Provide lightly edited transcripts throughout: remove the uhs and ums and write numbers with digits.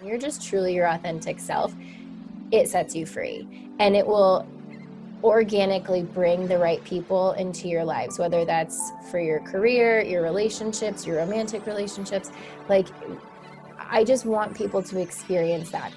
You're just truly your authentic self. It sets you free, and it will organically bring the right people into your lives, whether that's for your career, your relationships, your romantic relationships. Like, I just want people to experience that.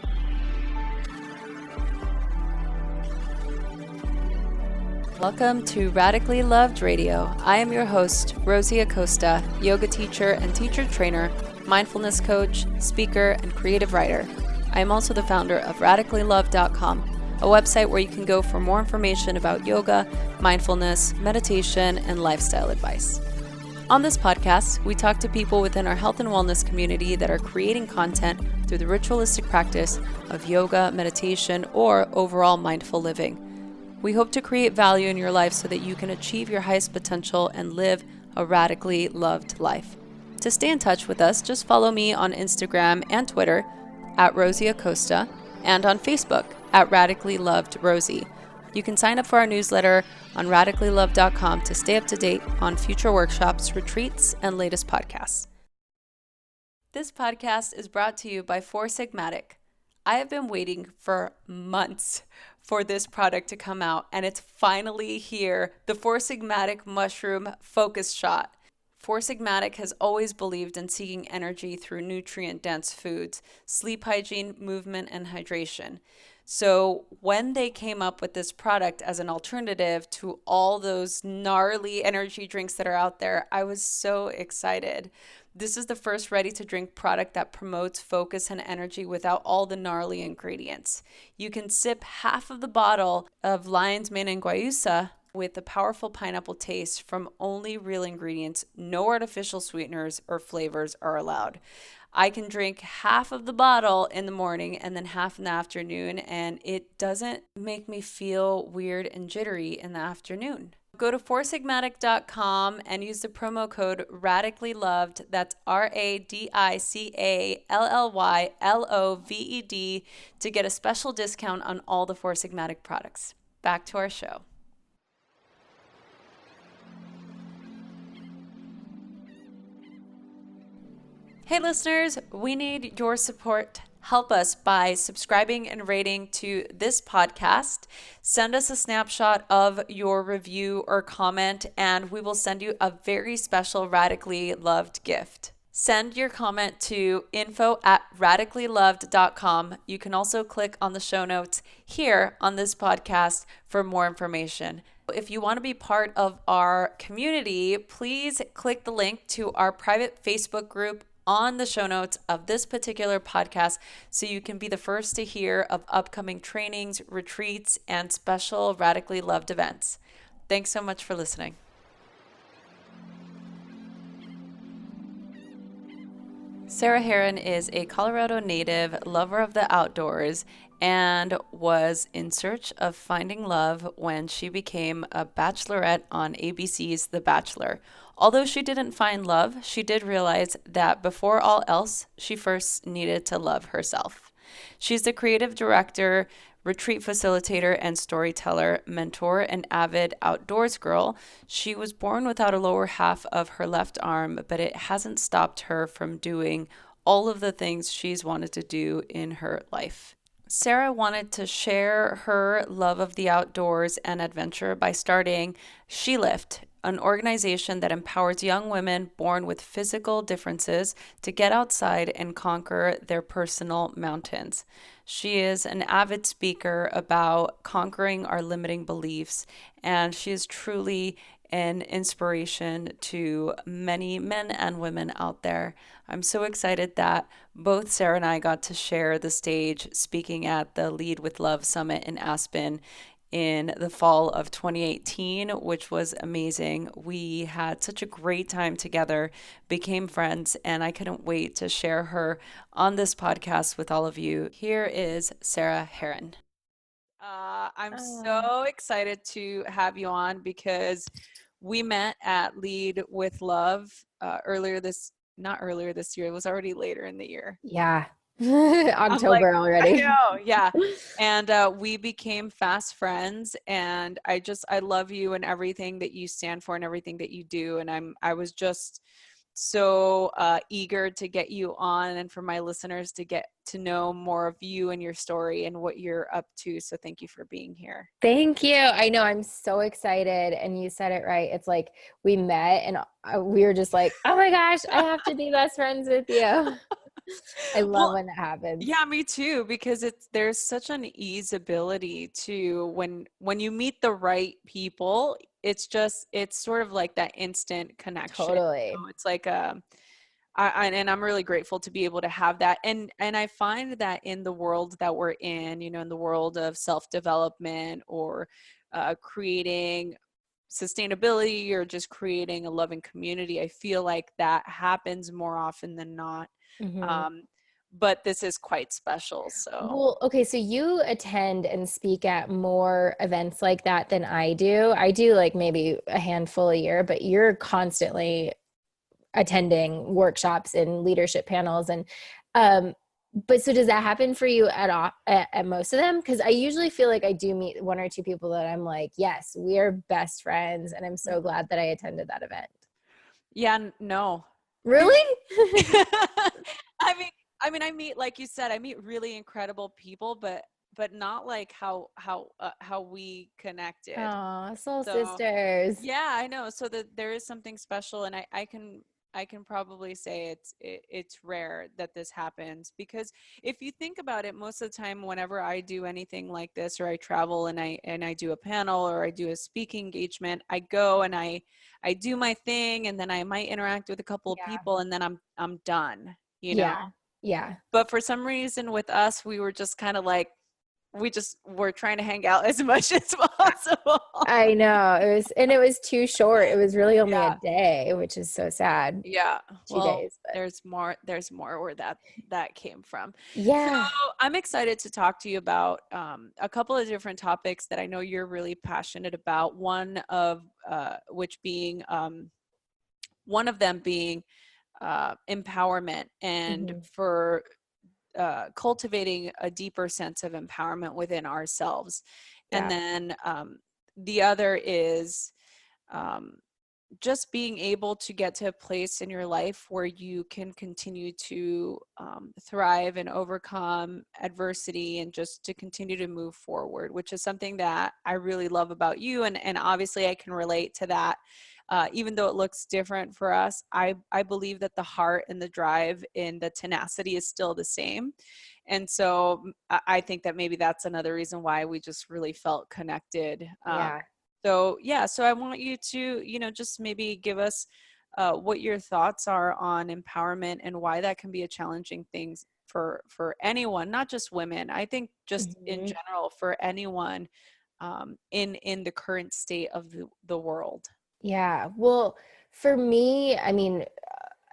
Welcome to Radically Loved Radio. I am your host, Rosie Acosta, yoga teacher and teacher trainer, mindfulness coach, speaker, and creative writer. I am also the founder of radicallylove.com, a website where you can go for more information about yoga, mindfulness, meditation, and lifestyle advice. On this podcast, we talk to people within our health and wellness community that are creating content through the ritualistic practice of yoga, meditation, or overall mindful living. We hope to create value in your life so that you can achieve your highest potential and live a radically loved life. To stay in touch with us, just follow me on Instagram and Twitter at Rosie Acosta and on Facebook at Radically Loved Rosie. You can sign up for our newsletter on radicallylove.com to stay up to date on future workshops, retreats, and latest podcasts. This podcast is brought to you by Sigmatic. I have been waiting for months for this product to come out, and it's finally here, the Sigmatic Mushroom Focus Shot. Sigmatic has always believed in seeking energy through nutrient-dense foods, sleep hygiene, movement, and hydration. So when they came up with this product as an alternative to all those gnarly energy drinks that are out there, I was so excited. This is the first ready-to-drink product that promotes focus and energy without all the gnarly ingredients. You can sip half of the bottle of lion's mane and guayusa with a powerful pineapple taste from only real ingredients. No artificial sweeteners or flavors are allowed. I can drink half of the bottle in the morning and then half in the afternoon, and it doesn't make me feel weird and jittery in the afternoon. Go to foursigmatic.com and use the promo code RadicallyLoved, that's RADICALLYLOVED, to get a special discount on all the Four Sigmatic products. Back to our show. Hey listeners, we need your support. Help us by subscribing and rating to this podcast. Send us a snapshot of your review or comment, and we will send you a very special Radically Loved gift. Send your comment to info@radicallyloved.com. You can also click on the show notes here on this podcast for more information. If you want to be part of our community, please click the link to our private Facebook group on the show notes of this particular podcast so you can be the first to hear of upcoming trainings, retreats, and special Radically Loved events. Thanks so much for listening. Sarah Herron is a Colorado native, lover of the outdoors, and was in search of finding love when she became a bachelorette on ABC's The Bachelor. Although she didn't find love, she did realize that before all else, she first needed to love herself. She's the creative director, retreat facilitator, and storyteller, mentor, and avid outdoors girl. She was born without a lower half of her left arm, but it hasn't stopped her from doing all of the things she's wanted to do in her life. Sarah wanted to share her love of the outdoors and adventure by starting SheLift, an organization that empowers young women born with physical differences to get outside and conquer their personal mountains. She is an avid speaker about conquering our limiting beliefs, and she is truly an inspiration to many men and women out there. I'm so excited that both Sarah and I got to share the stage speaking at the Lead with Love Summit in Aspen in the fall of 2018, which was amazing. We had such a great time together, became friends, and I couldn't wait to share her on this podcast with all of you. Here is Sarah Herron. I'm so excited to have you on because we met at Lead with Love not earlier this year. It was already later in the year. Yeah. October already. I know, yeah. And we became fast friends, and I love you and everything that you stand for and everything that you do. And I was just so eager to get you on and for my listeners to get to know more of you and your story and what you're up to. So thank you for being here. Thank you. I know, I'm so excited. And you said it right. It's like we met and we were just like, oh my gosh, I have to be best friends with you. I love Well, when that happens. yeah, me too, because there's such an easeability to when you meet the right people, it's sort of like that instant connection. Totally. It's like and I'm really grateful to be able to have that. And I find that in the world that we're in, in the world of self-development or creating sustainability or just creating a loving community, I feel like that happens more often than not. Mhm. Um, but this is quite special. So Well, okay, so you attend and speak at more events like that than I do. I do like maybe a handful a year, but you're constantly attending workshops and leadership panels and um but so does that happen for you at all at most of them? Because I usually feel like I do meet one or two people that I'm like, yes, we are best friends, and I'm so glad that I attended that event. yeah, no. Really? I mean, I meet, like you said, I meet really incredible people, but not like how we connected. Oh, soul So sisters. yeah, I know. So that there is something special, and I can probably say it's rare that this happens, because if you think about it, most of the time whenever I do anything like this, or I travel and I do a panel or I do a speaking engagement, I go and I do my thing, and then I might interact with a couple of Yeah. people, and then I'm done, Yeah. Yeah. But for some reason with us, we were just kind of like, we just were trying to hang out as much as possible. I know. It was too short. It was really only a Yeah. day, which is so sad. Yeah. Two Well, days, but there's more where that came from. So yeah. I'm excited to talk to you about a couple of different topics that I know you're really passionate about. One of them being empowerment, and Mhm. for cultivating a deeper sense of empowerment within ourselves. And Yeah. then the other is um, just being able to get to a place in your life where you can continue to thrive and overcome adversity, and just to continue to move forward, which is something that I really love about you. And obviously I can relate to that. Even though it looks different for us, I believe that the heart and the drive and the tenacity is still the same. And so I think that maybe that's another reason why we just really felt connected. Yeah. So yeah, so I want you to, just maybe give us what your thoughts are on empowerment, and why that can be a challenging thing for anyone, not just women. I think just in Mhm. general for anyone in the current state of the world. Yeah. Well, for me, I mean,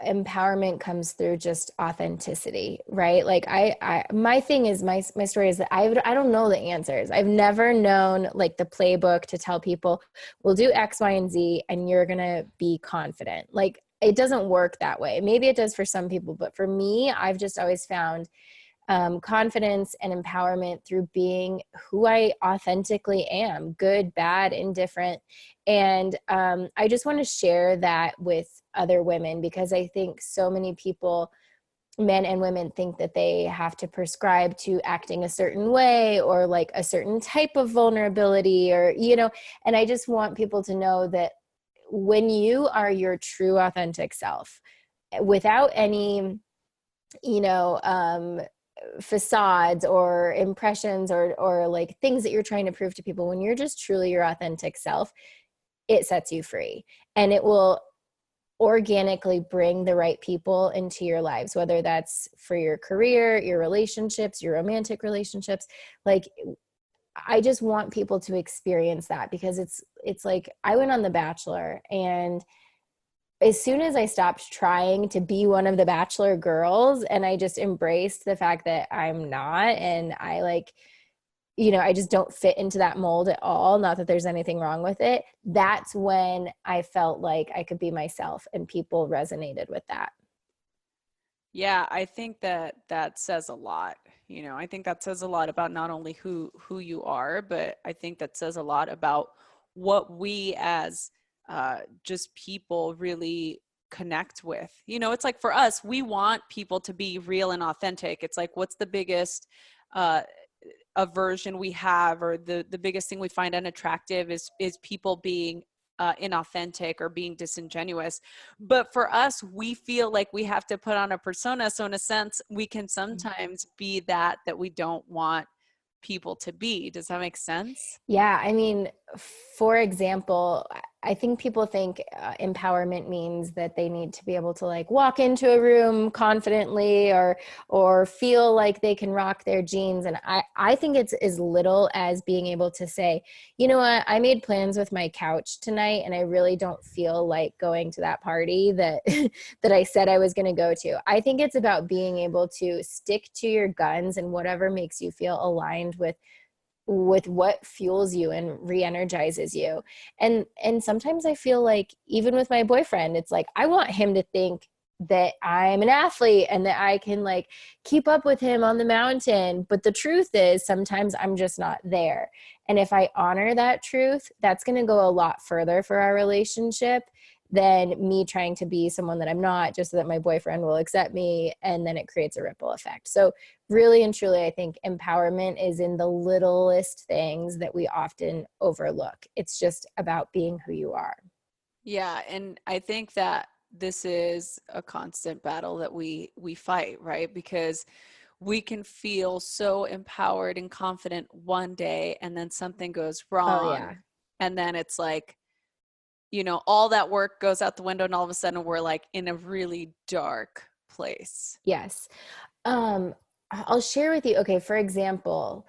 empowerment comes through just authenticity, right? Like my thing is my story is that I don't know the answers. I've never known like the playbook to tell people we'll do X, Y, and Z and you're going to be confident. Like it doesn't work that way. Maybe it does for some people, but for me, I've just always found confidence and empowerment through being who I authentically am, good, bad, indifferent. And I just want to share that with other women, because I think so many people, men and women, think that they have to prescribe to acting a certain way or like a certain type of vulnerability, or, and I just want people to know that when you are your true authentic self, without any, you know, facades or impressions or like things that you're trying to prove to people, when you're just truly your authentic self, it sets you free, and it will organically bring the right people into your lives, whether that's for your career, your relationships, your romantic relationships. Like I just want people to experience that, because it's like I went on The Bachelor, and as soon as I stopped trying to be one of the Bachelor girls and I just embraced the fact that I'm not, and I like, I just don't fit into that mold at all. Not that there's anything wrong with it. That's when I felt like I could be myself and people resonated with that. Yeah, I think that says a lot. I think that says a lot about not only who you are, but I think that says a lot about what we as just people really connect with. You know, it's like for us, we want people to be real and authentic. It's like, what's the biggest aversion we have, or the biggest thing we find unattractive is people being inauthentic or being disingenuous. But for us, we feel like we have to put on a persona. So in a sense, we can sometimes be that we don't want people to be. Does that make sense? Yeah, I mean, for example, I think people think empowerment means that they need to be able to like walk into a room confidently or feel like they can rock their jeans. And I think it's as little as being able to say, you know what, I made plans with my couch tonight and I really don't feel like going to that party that that I said I was going to go to. I think it's about being able to stick to your guns and whatever makes you feel aligned with what fuels you and re-energizes you. And sometimes I feel like even with my boyfriend, it's like I want him to think that I'm an athlete and that I can like keep up with him on the mountain, but the truth is sometimes I'm just not there. And if I honor that truth, that's going to go a lot further for our relationship than me trying to be someone that I'm not just so that my boyfriend will accept me, and then it creates a ripple effect. So really and truly, I think empowerment is in the littlest things that we often overlook. It's just about being who you are. Yeah, and I think that this is a constant battle that we fight, right? Because we can feel so empowered and confident one day, and then something goes Oh wrong, yeah. and then it's like, you know, all that work goes out the window, and all of a sudden we're like in a really dark place. Yes. I'll share with you. Okay, for example,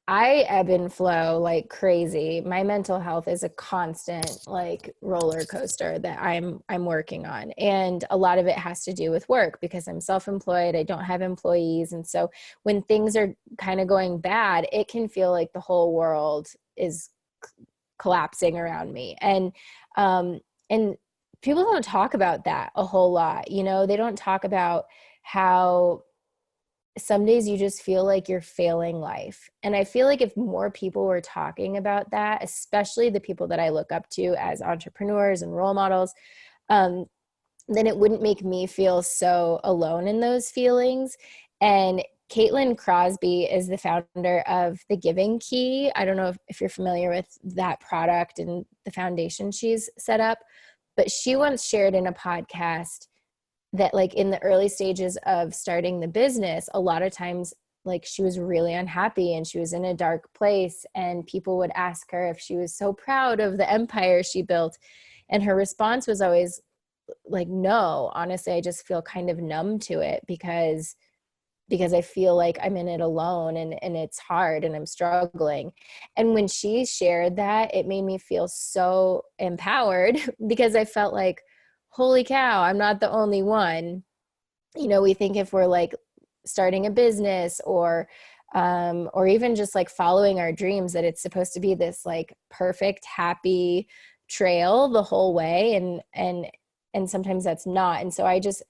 I ebb and flow like crazy. My mental health is a constant like roller coaster that I'm working on. And a lot of it has to do with work because I'm self-employed. I don't have employees. And so when things are kind of going bad, it can feel like the whole world is collapsing around me. And people don't talk about that a whole lot. You know, they don't talk about how some days you just feel like you're failing life. And I feel like if more people were talking about that, especially the people that I look up to as entrepreneurs and role models, um, then it wouldn't make me feel so alone in those feelings. And Caitlin Crosby is the founder of The Giving Key. I don't know if you're familiar with that product and the foundation she's set up, but she once shared in a podcast that like in the early stages of starting the business, a lot of times like she was really unhappy and she was in a dark place, and people would ask her if she was so proud of the empire she built. And her response was always like, no, honestly, I just feel kind of numb to it because I feel like I'm in it alone and it's hard and I'm struggling. And when she shared that, it made me feel so empowered because I felt like, holy cow, I'm not the only one. You know, we think if we're like starting a business or even just like following our dreams, that it's supposed to be this like perfect, happy trail the whole way. And sometimes that's not. And so I just,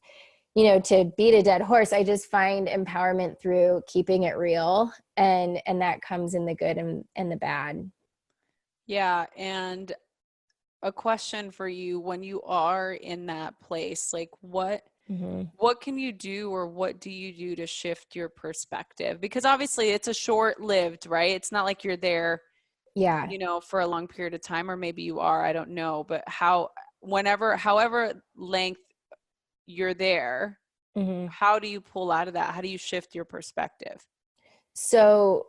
you know, to beat a dead horse, I just find empowerment through keeping it real. And that comes in the good and the bad. Yeah, and a question for you: when you are in that place, like Mm-hmm. what can you do, or what do you do to shift your perspective? Because obviously it's a short-lived, right? It's not like you're there, Yeah. you know, for a long period of time, or maybe you are, I don't know. But however length you're there, Mm-hmm. how do you pull out of that? How do you shift your perspective? So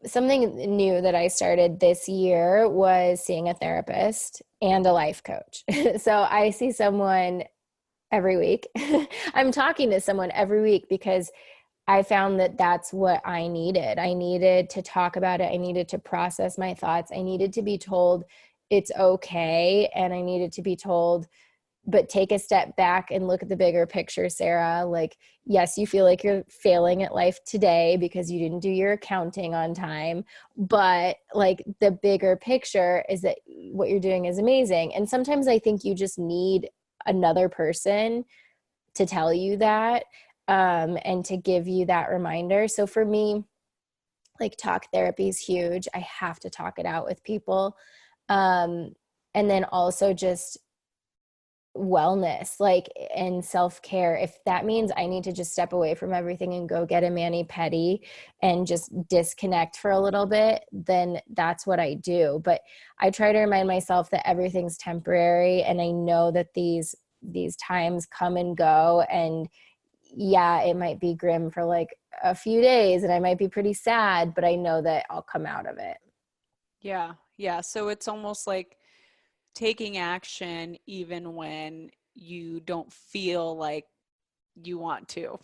something new that I started this year was seeing a therapist and a life coach. So I see someone every week. I'm talking to someone every week because I found that that's what I needed. I needed to talk about it. I needed to process my thoughts. I needed to be told it's okay. And I needed to be told, but take a step back and look at the bigger picture, Sarah. Like, yes, you feel like you're failing at life today because you didn't do your accounting on time, but like the bigger picture is that what you're doing is amazing. And sometimes I think you just need another person to tell you that, and to give you that reminder. So for me, like talk therapy is huge. I have to talk it out with people. And then also just wellness, like, and self-care. If that means I need to just step away from everything and go get a mani-pedi and just disconnect for a little bit, then that's what I do. But I try to remind myself that everything's temporary, and I know that these times come and go, and yeah, it might be grim for like a few days and I might be pretty sad, but I know that I'll come out of it. Yeah. Yeah. So it's almost like taking action even when you don't feel like you want to.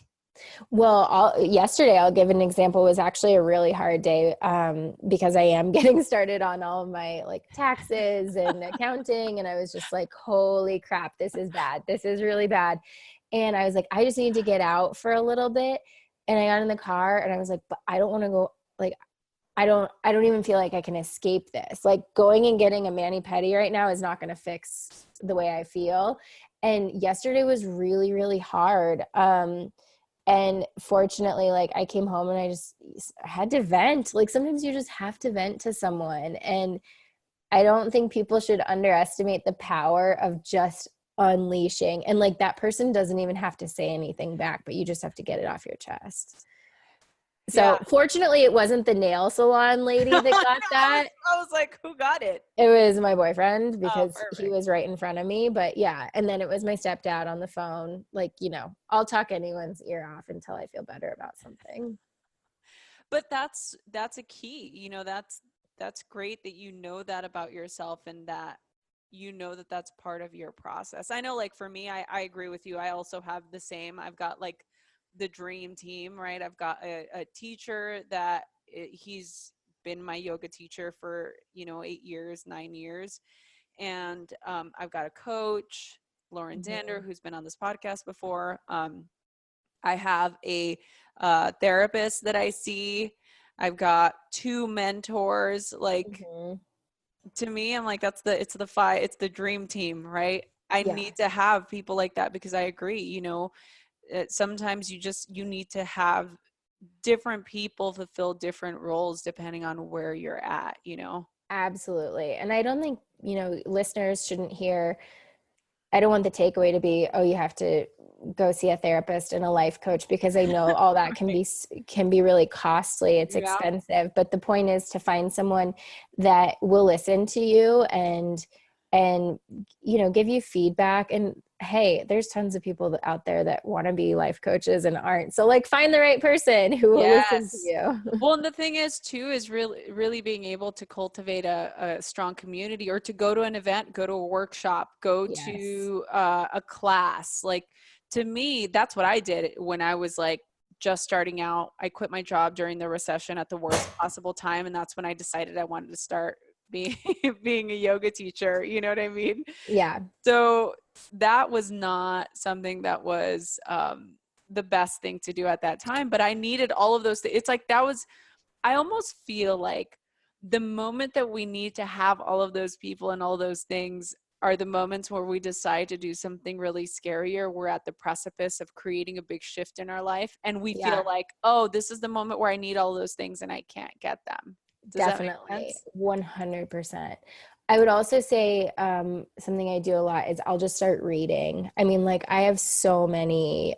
Well, yesterday, I'll give an example, was actually a really hard day, because I am getting started on all of my like taxes and accounting. And I was just like, holy crap, this is bad. This is really bad. And I was like, I just need to get out for a little bit. And I got in the car and I was like, but I don't want to go, like, I don't even feel like I can escape this. Like, going and getting a mani-pedi right now is not going to fix the way I feel. And yesterday was really, really hard. And fortunately, like, I came home and I just had to vent. Like, sometimes you just have to vent to someone. And I don't think people should underestimate the power of just unleashing. And like, that person doesn't even have to say anything back, but you just have to get it off your chest. Yeah. So fortunately, it wasn't the nail salon lady that got I that. was like, who got it? It was my boyfriend, Oh, because he perfect. was right in front of me. But yeah, and then it was my stepdad on the phone. Like, I'll talk anyone's ear off until I feel better about something. But that's a key. That's great that you know that about yourself, and that you know that that's part of your process. I know, like, for me, I agree with you. I also have the same. I've got like the dream team, right? I've got a teacher that he's been my yoga teacher for 8 years, 9 years. And I've got a coach, Lauren Zander, Mhm. who's been on this podcast before. I have a therapist that I see. I've got two mentors. Like, Mhm. to me, I'm like, it's the dream team, right? I Yeah, need to have people like that, because I agree, sometimes you need to have different people fulfill different roles depending on where you're at. absolutely. And I don't think, listeners shouldn't hear, I don't want the takeaway to be, oh, you have to go see a therapist and a life coach, because I know all that Right. can be really costly. It's Yeah. expensive, but the point is to find someone that will listen to you and give you feedback. And hey, there's tons of people out there that want to be life coaches and aren't. So like, find the right person who will listen to Yes. you. Well, and the thing is too, is really, really being able to cultivate a strong community, or to go to an event, go to a workshop, go Yes. to a class. Like, to me, that's what I did when I was like just starting out. I quit my job during the recession at the worst possible time. And that's when I decided I wanted to start being, being a yoga teacher. You know what I mean? Yeah, So that was not something that was the best thing to do at that time, but I needed all of those. It's like I almost feel like the moment that we need to have all of those people and all those things are the moments where we decide to do something really scary, or we're at the precipice of creating a big shift in our life. And we feel yeah. like, oh, this is the moment where I need all those things and I can't get them. Does that make Definitely, sense? 100%. I would also say, something I do a lot is I'll just start reading. I mean, like, I have so many,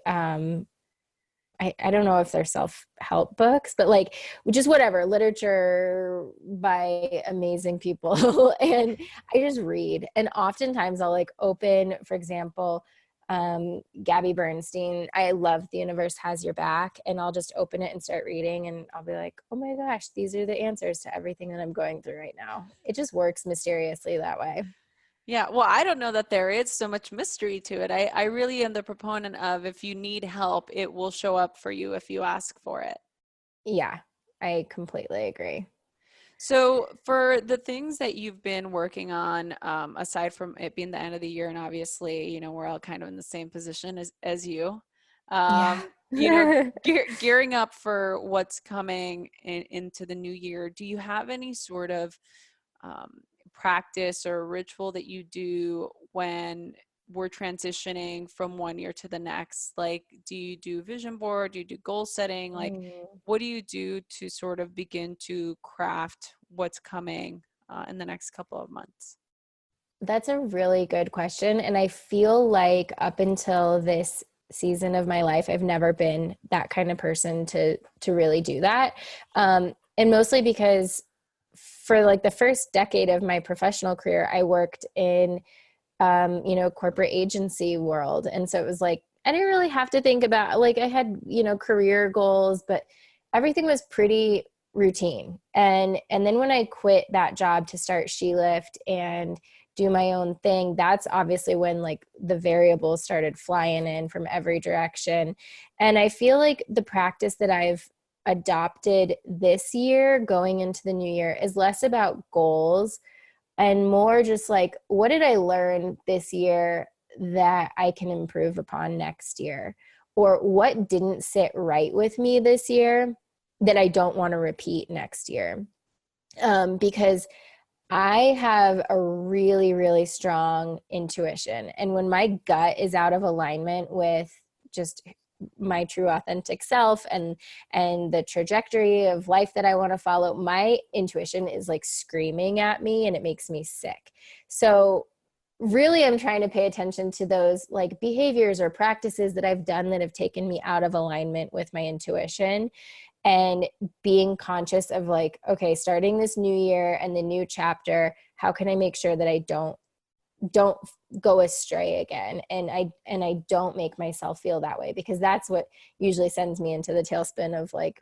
I don't know if they're self-help books, but like, just whatever, literature by amazing people. And I just read. And oftentimes I'll like open, for example, Gabby Bernstein. I love The Universe Has Your Back. And I'll just open it and start reading. And I'll be like, oh my gosh, these are the answers to everything that I'm going through right now. It just works mysteriously that way. Yeah, well, I don't know that there is so much mystery to it. I really am the proponent of, if you need help, it will show up for you if you ask for it. Yeah, I completely agree. So, for the things that you've been working on, aside from it being the end of the year, and obviously, we're all kind of in the same position as you, Yeah. um, gearing up for what's coming into the new year, do you have any sort of um, practice or ritual that you do when we're transitioning from one year to the next? Like, do you do vision board? Do you do goal setting? Like, Mm. what do you do to sort of begin to craft what's coming in the next couple of months? That's a really good question. And I feel like up until this season of my life, I've never been that kind of person to really do that. And mostly because for like the first decade of my professional career, I worked in corporate agency world. And so it was like, I didn't really have to think about, like, I had, career goals, but everything was pretty routine. And then when I quit that job to start SheLift and do my own thing, that's obviously when like the variables started flying in from every direction. And I feel like the practice that I've adopted this year going into the new year is less about goals and more just like, what did I learn this year that I can improve upon next year? Or what didn't sit right with me this year that I don't want to repeat next year? Because I have a really, really strong intuition. And when my gut is out of alignment with just my true authentic self and the trajectory of life that I want to follow, my intuition is like screaming at me and it makes me sick. So really I'm trying to pay attention to those like behaviors or practices that I've done that have taken me out of alignment with my intuition, and being conscious of like, okay, starting this new year and the new chapter, how can I make sure that I don't go astray again, and I don't make myself feel that way, because that's what usually sends me into the tailspin of like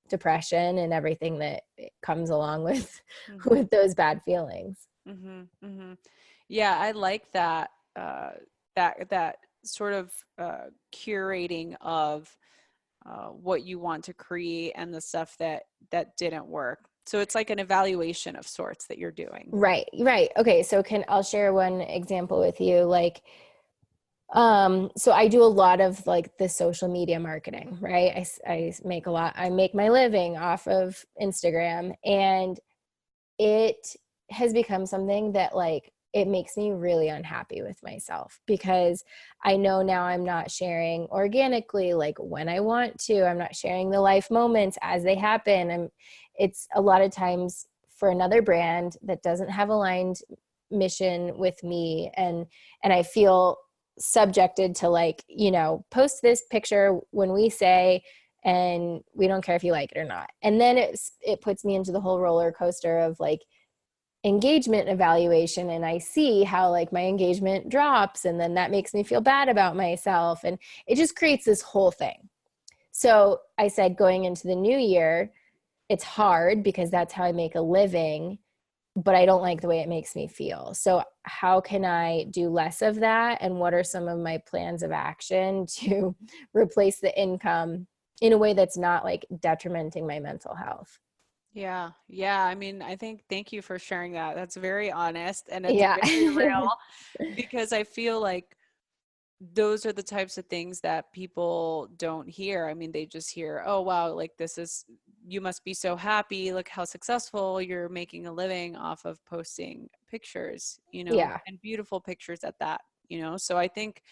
depression and everything that comes along with Mm-hmm. with those bad feelings. Mm-hmm. Mm-hmm. Yeah, I like that, that sort of curating of what you want to create and the stuff that didn't work. So it's like an evaluation of sorts that you're doing. Right. Okay, so I'll share one example with you. Like, so I do a lot of like the social media marketing, right? I make my living off of Instagram, and it has become something that like it makes me really unhappy with myself, because I know now I'm not sharing organically like when I want to. I'm not sharing the life moments as they happen. It's a lot of times for another brand that doesn't have aligned mission with me, and I feel subjected to like, post this picture when we say, and we don't care if you like it or not. And then it puts me into the whole roller coaster of like engagement evaluation, and I see how like my engagement drops, and then that makes me feel bad about myself, and it just creates this whole thing. So I said, going into the new year, it's hard because that's how I make a living, but I don't like the way it makes me feel. So how can I do less of that? And what are some of my plans of action to replace the income in a way that's not like detrimenting my mental health? Yeah. Yeah. I mean, I think thank you for sharing that. That's very honest and it's Yeah. very real, because I feel like those are the types of things that people don't hear. I mean, they just hear, oh, wow, like you must be so happy. Look how successful you're making a living off of posting pictures, Yeah. and beautiful pictures at that. So I think,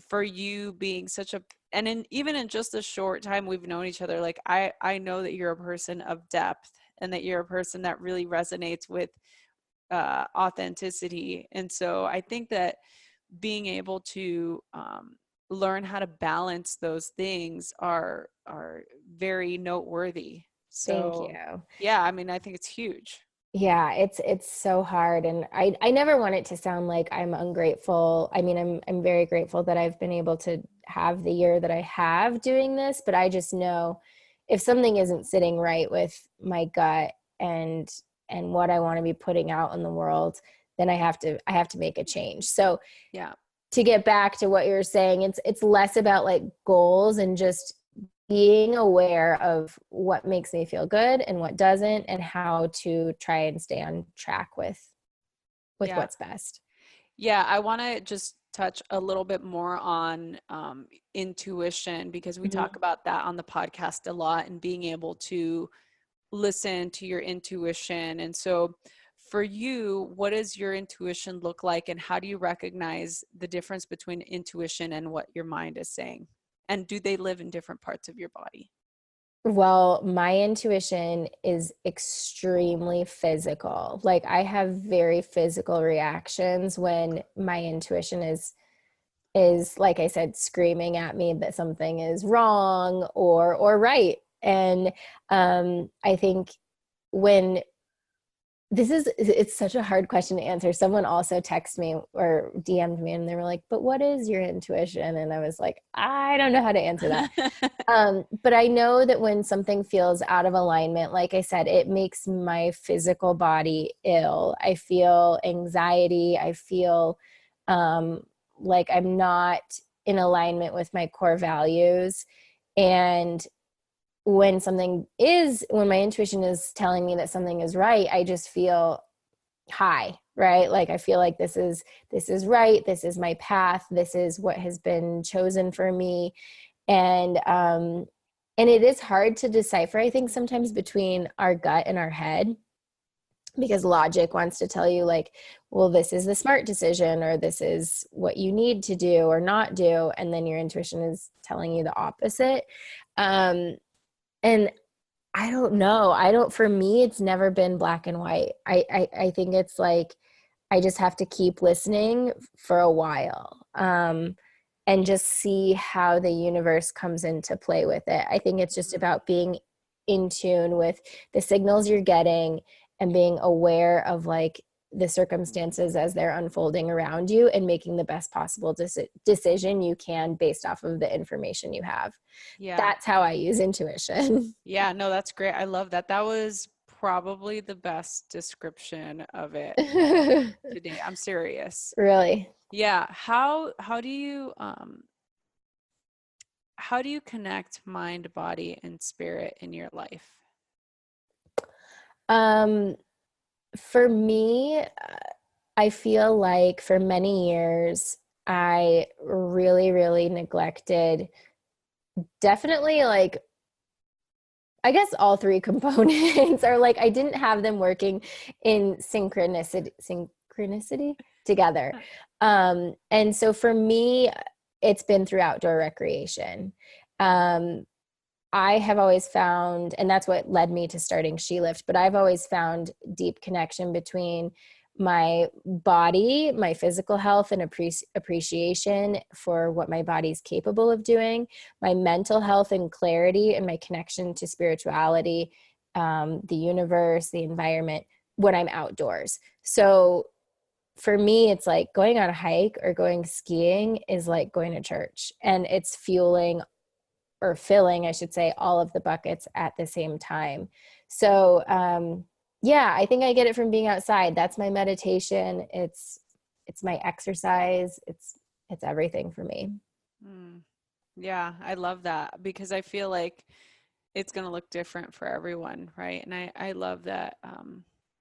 for you being such a, and even in just a short time we've known each other, like I know that you're a person of depth and that you're a person that really resonates with authenticity. And so I think that being able to learn how to balance those things are very noteworthy. Thank So you. yeah, I mean, I think it's huge. Yeah, it's so hard, and I never want it to sound like I'm ungrateful. I mean, I'm very grateful that I've been able to have the year that I have doing this, but I just know if something isn't sitting right with my gut and what I want to be putting out in the world, then I have to make a change. So Yeah. to get back to what you're saying, it's less about like goals and just being aware of what makes me feel good and what doesn't, and how to try and stay on track with Yeah. what's best. Yeah, I want to just touch a little bit more on intuition, because we Mhm. talk about that on the podcast a lot, and being able to listen to your intuition. And so for you, what does your intuition look like, and how do you recognize the difference between intuition and what your mind is saying? And do they live in different parts of your body? Well, my intuition is extremely physical. Like I have very physical reactions when my intuition is like I said, screaming at me that something is wrong or right. And I think when it's such a hard question to answer. Someone also texted me or DM'd me and they were like, but what is your intuition? And I was like, I don't know how to answer that. But I know that when something feels out of alignment, like I said, it makes my physical body ill. I feel anxiety. I feel like I'm not in alignment with my core values. And when my intuition is telling me that something is right, I just feel high, right? Like I feel like this is right. This is my path. This is what has been chosen for me. And it is hard to decipher, I think, sometimes between our gut and our head, because logic wants to tell you like, well, this is the smart decision, or this is what you need to do or not do, and then your intuition is telling you the opposite. And I don't know. For me, it's never been black and white. I think it's like, I just have to keep listening for a while, and just see how the universe comes into play with it. I think it's just about being in tune with the signals you're getting and being aware of like the circumstances as they're unfolding around you and making the best possible decision you can based off of the information you have. Yeah. That's how I use intuition. Yeah, no, that's great. I love that. That was probably the best description of it today. I'm serious. Really. Yeah. How do you connect mind, body, and spirit in your life? For me, I feel like for many years, I really, really neglected definitely like, I guess all three components are like, I didn't have them working in synchronicity together. And so for me, it's been through outdoor recreation. Um, I have always found, and that's what led me to starting SheLift, but I've always found deep connection between my body, my physical health, and appreciation for what my body's capable of doing, my mental health and clarity, and my connection to spirituality, the universe, the environment when I'm outdoors. So for me, it's like going on a hike or going skiing is like going to church, and it's fueling or filling, I should say, all of the buckets at the same time. So, yeah, I think I get it from being outside. That's my meditation. It's my exercise. It's everything for me. Mm. Yeah, I love that because I feel like it's going to look different for everyone, right? And I love that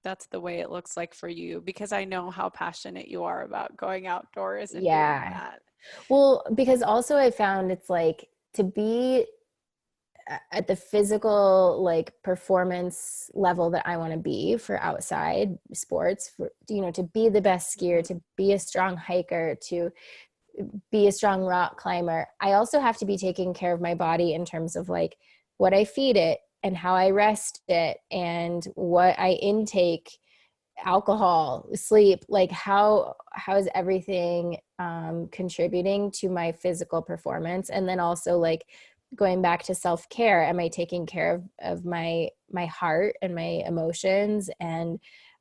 that's the way it looks like for you because I know how passionate you are about going outdoors and doing Yeah. that. Well, because also I found it's like to be at the physical like performance level that I want to be for outside sports, for to be the best skier, to be a strong hiker, to be a strong rock climber, I also have to be taking care of my body in terms of like what I feed it and how I rest it and what I intake, alcohol, sleep, like how is everything contributing to my physical performance. And then also like going back to self-care, am I taking care of my heart and my emotions? And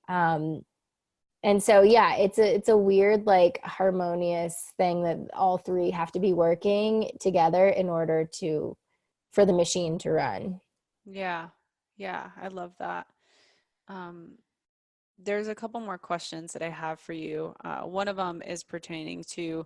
so yeah, it's a weird like harmonious thing that all three have to be working together in order for the machine to run. Yeah. Yeah, I love that. Um, there's a couple more questions that I have for you. One of them is pertaining to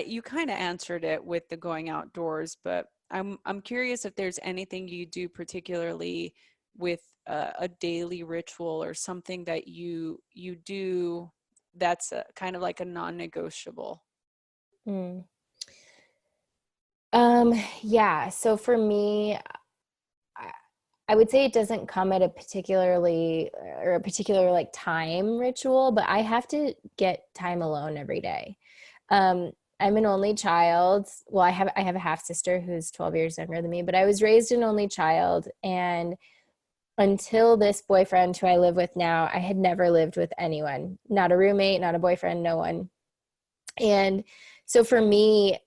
you kind of answered it with the going outdoors, but I'm curious if there's anything you do particularly with a daily ritual or something that you do that's kind of like a non-negotiable. Mm. Yeah, so for me, I, I would say it doesn't come at a particular like time ritual, but I have to get time alone every day. I'm an only child. Well, I have a half sister who's 12 years younger than me, but I was raised an only child. And until this boyfriend who I live with now, I had never lived with anyone, not a roommate, not a boyfriend, no one. And so for me,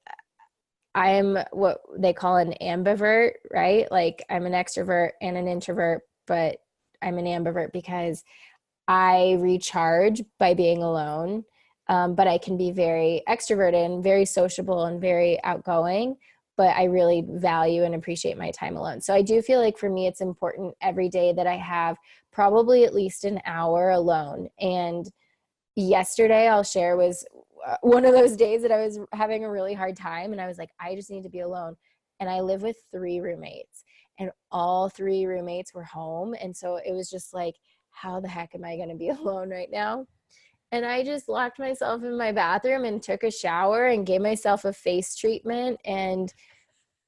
I'm what they call an ambivert, right? Like I'm an extrovert and an introvert, but I'm an ambivert because I recharge by being alone. But I can be very extroverted and very sociable and very outgoing, but I really value and appreciate my time alone. So I do feel like for me, it's important every day that I have probably at least an hour alone. And yesterday, I'll share, was one of those days that I was having a really hard time. And I was like, I just need to be alone. And I live with 3 roommates, and all 3 roommates were home. And so it was just like, how the heck am I going to be alone right now? And I just locked myself in my bathroom and took a shower and gave myself a face treatment. And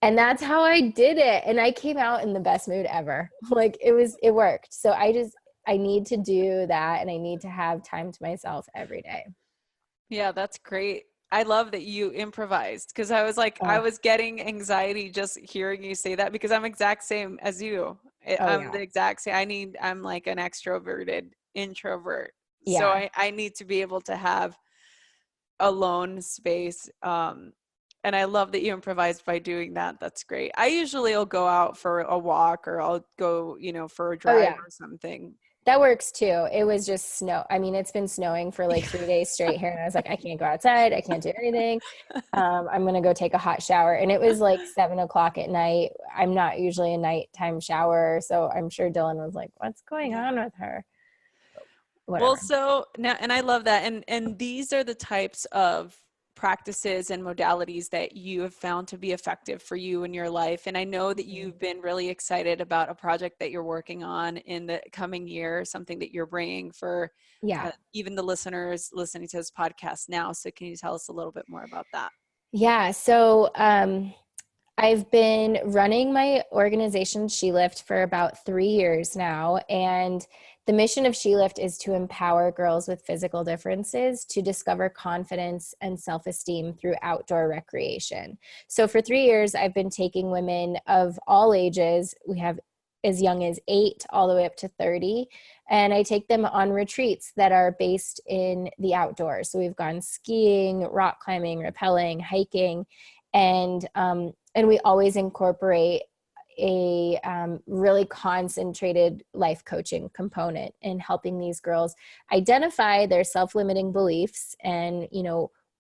that's how I did it. And I came out in the best mood ever. Like it worked. So I need to do that. And I need to have time to myself every day. Yeah, that's great. I love that you improvised, because I was like, I Oh, was getting anxiety just hearing you say that, because I'm exact same as you. oh I'm yeah. the exact same. I'm like an extroverted introvert. So Yeah. I need to be able to have alone space. And I love that you improvised by doing that. That's great. I usually will go out for a walk, or I'll go, for a Oh drive yeah. or something. That works too. It was just snow. I mean, it's been snowing for like 3 days straight here. And I was like, I can't go outside. I can't do anything. I'm going to go take a hot shower. And it was like 7 o'clock at night. I'm not usually a nighttime shower. So I'm sure Dylan was like, what's going Yeah. on with her? Well, Whatever. so now, and I love that. And these are the types of practices and modalities that you have found to be effective for you in your life. And I know that Mhm. you've been really excited about a project that you're working on in the coming year, something that you're bringing for Yeah. even the listeners listening to this podcast now. So can you tell us a little bit more about that? Yeah. So, I've been running my organization SheLift for about 3 years now. And the mission of SheLift is to empower girls with physical differences to discover confidence and self-esteem through outdoor recreation. So for 3 years, I've been taking women of all ages. We have as young as 8 all the way up to 30. And I take them on retreats that are based in the outdoors. So we've gone skiing, rock climbing, rappelling, hiking, and we always incorporate a really concentrated life coaching component in helping these girls identify their self-limiting beliefs and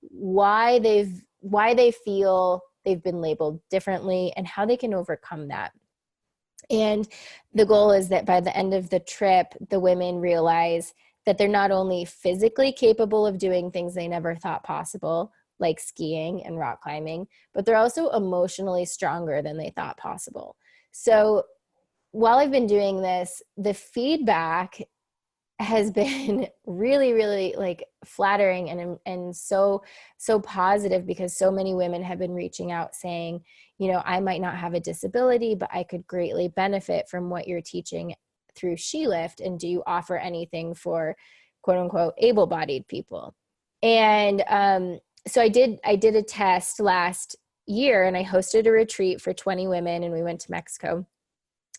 why they feel they've been labeled differently and how they can overcome that. And the goal is that by the end of the trip, the women realize that they're not only physically capable of doing things they never thought possible, like skiing and rock climbing, but they're also emotionally stronger than they thought possible. So while I've been doing this, the feedback has been really, really like flattering and so positive, because so many women have been reaching out saying, I might not have a disability, but I could greatly benefit from what you're teaching through SheLift. And do you offer anything for quote unquote able-bodied people? And so I did a test last year, and I hosted a retreat for 20 women, and we went to Mexico,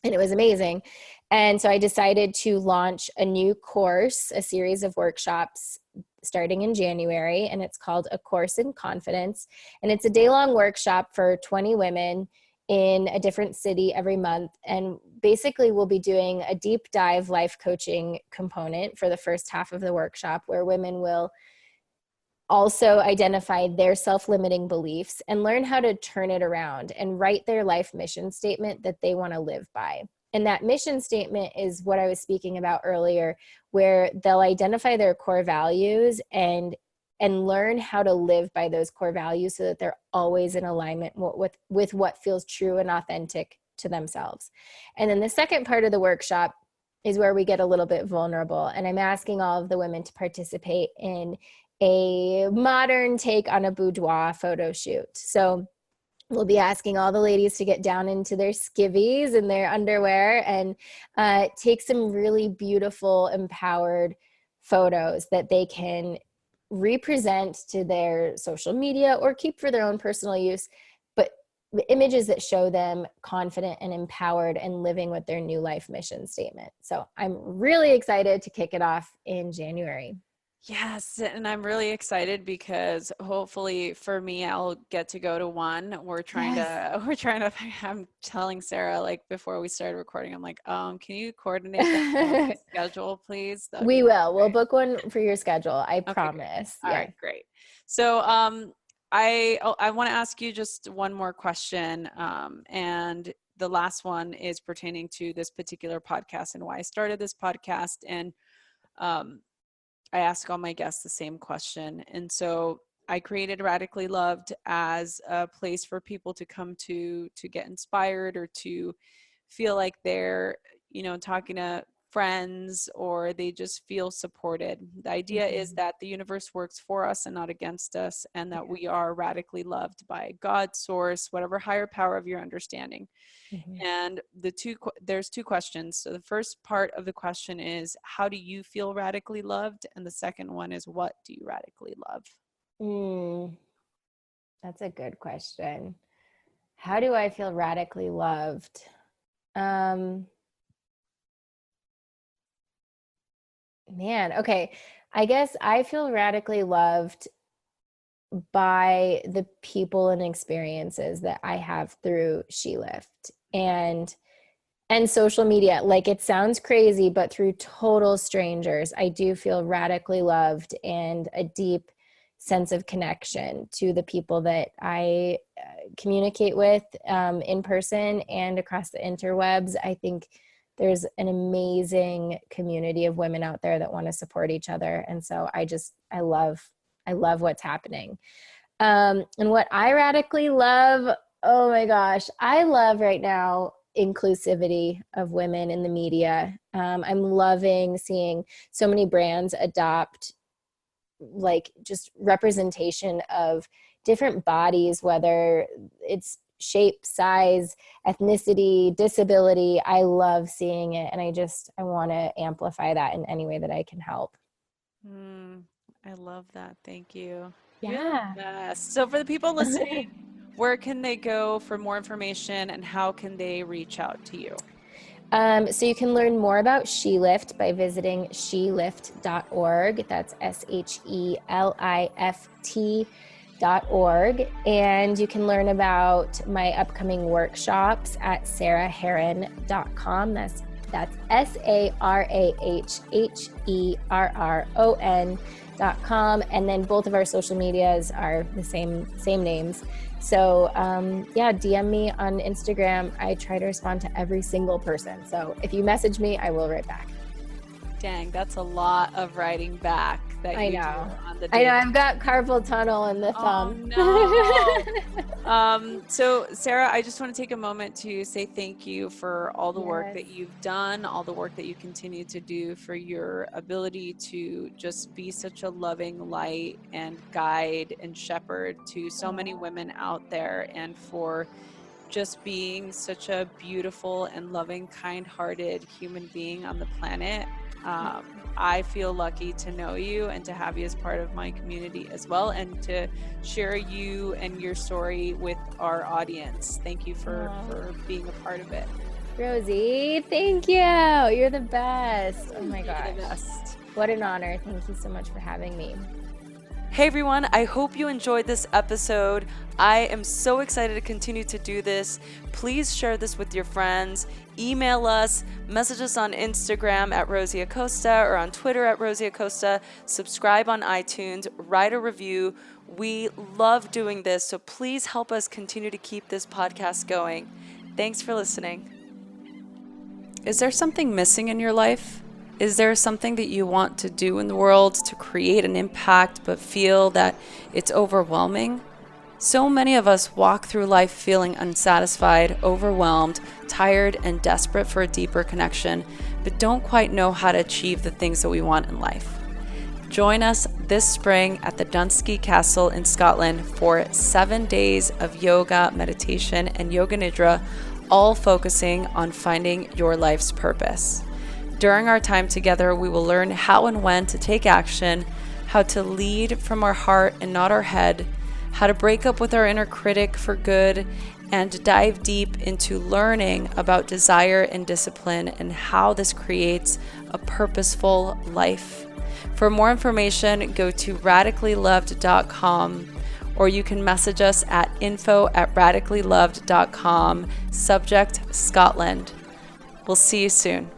and it was amazing. And so I decided to launch a new course, a series of workshops starting in January, and it's called A Course in Confidence. And it's a day-long workshop for 20 women in a different city every month. And basically we'll be doing a deep dive life coaching component for the first half of the workshop, where women will also identify their self-limiting beliefs and learn how to turn it around and write their life mission statement that they want to live by. And that mission statement is what I was speaking about earlier, where they'll identify their core values and learn how to live by those core values so that they're always in alignment with what feels true and authentic to themselves. And then the second part of the workshop is where we get a little bit vulnerable. And I'm asking all of the women to participate in a modern take on a boudoir photo shoot. So we'll be asking all the ladies to get down into their skivvies and their underwear and take some really beautiful, empowered photos that they can represent to their social media or keep for their own personal use, but the images that show them confident and empowered and living with their new life mission statement. So I'm really excited to kick it off in January. Yes, and I'm really excited because hopefully for me, I'll get to go to one. I'm telling Sarah, like before we started recording, I'm like, can you coordinate that on my schedule, please? We will. We'll book one for your schedule. I promise. All right, great. So I want to ask you just one more question. And the last one is pertaining to this particular podcast and why I started this podcast. And I ask all my guests the same question. And so I created Radically Loved as a place for people to come to get inspired or to feel like they're, talking to friends or they just feel supported. The idea is that the universe works for us and not against us, and that we are radically loved by God, source, whatever higher power of your understanding. And there's two questions. So the first part of the question is, how do you feel radically loved? And the second one is, what do you radically love? That's a good question. How do I feel radically loved? Okay. I guess I feel radically loved by the people and experiences that I have through SheLift and social media. Like, it sounds crazy, but through total strangers, I do feel radically loved and a deep sense of connection to the people that I communicate with in person and across the interwebs. I think there's an amazing community of women out there that want to support each other. And so I love what's happening. And what I radically love, oh my gosh, I love right now inclusivity of women in the media. I'm loving seeing so many brands adopt like just representation of different bodies, whether it's shape, size, ethnicity, disability. I love seeing it. And I want to amplify that in any way that I can help. I love that. Thank you. Yeah. Yes. So for the people listening, where can they go for more information and how can they reach out to you? So you can learn more about SheLift by visiting SheLift.org. That's SheLift.org. And you can learn about my upcoming workshops at sarahherron.com. That's SARAHHERRON.com. And then both of our social medias are the same names. So DM me on Instagram. I try to respond to every single person. So if you message me, I will write back. Dang, that's a lot of writing back that you do on the day. I know, I've got carpal tunnel in the thumb. No. So Sarah, I just want to take a moment to say thank you for all the work that you've done, all the work that you continue to do, for your ability to just be such a loving light and guide and shepherd to so many women out there, and for just being such a beautiful and loving, kind-hearted human being on the planet. I feel lucky to know you and to have you as part of my community as well, and to share you and your story with our audience. Thank you for being a part of it. Rosie, thank you. You're the best. Oh my gosh. You're the best. What an honor. Thank you so much for having me. Hey everyone, I hope you enjoyed this episode. I am so excited to continue to do this. Please share this with your friends. Email us, message us on Instagram at Rosie Acosta or on Twitter at Rosie Acosta. Subscribe on iTunes, write a review. We love doing this, so please help us continue to keep this podcast going. Thanks for listening. Is there something missing in your life? Is there something that you want to do in the world to create an impact but feel that it's overwhelming? So many of us walk through life feeling unsatisfied, overwhelmed, tired, and desperate for a deeper connection, but don't quite know how to achieve the things that we want in life. Join us this spring at the Dunsky Castle in Scotland for 7 days of yoga, meditation, and yoga nidra, all focusing on finding your life's purpose. During our time together, we will learn how and when to take action, how to lead from our heart and not our head, how to break up with our inner critic for good, and dive deep into learning about desire and discipline and how this creates a purposeful life. For more information, go to radicallyloved.com, or you can message us at info@radicallyloved.com, subject Scotland. We'll see you soon.